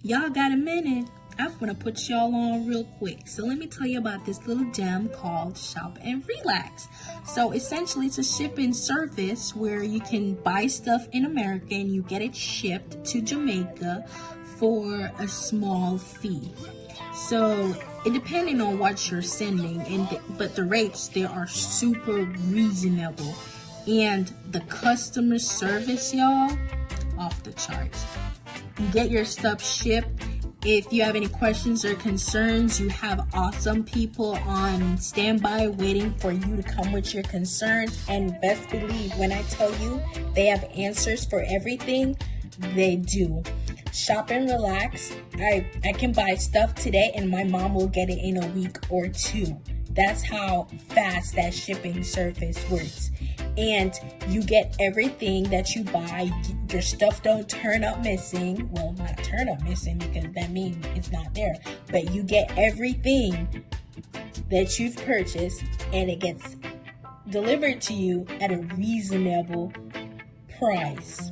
Y'all got a minute? I'm gonna put y'all on real quick. So let me tell you about this little gem called Shop and Relax. So essentially it's a shipping service where you can buy stuff in America and you get it shipped to Jamaica for a small fee. So it depending on what you're sending, but the rates, they are super reasonable, and the customer service, y'all, off the charts. You get your stuff shipped. If you have any questions or concerns, you have awesome people on standby waiting for you to come with your concerns. And best believe when I tell you they have answers for everything, they do. Shop and Relax. I can buy stuff today and my mom will get it in a week or two. That's how fast that shipping service works. And you get everything that you buy. Your stuff don't turn up missing. Well, not turn up missing because that means it's not there. But you get everything that you've purchased and it gets delivered to you at a reasonable price.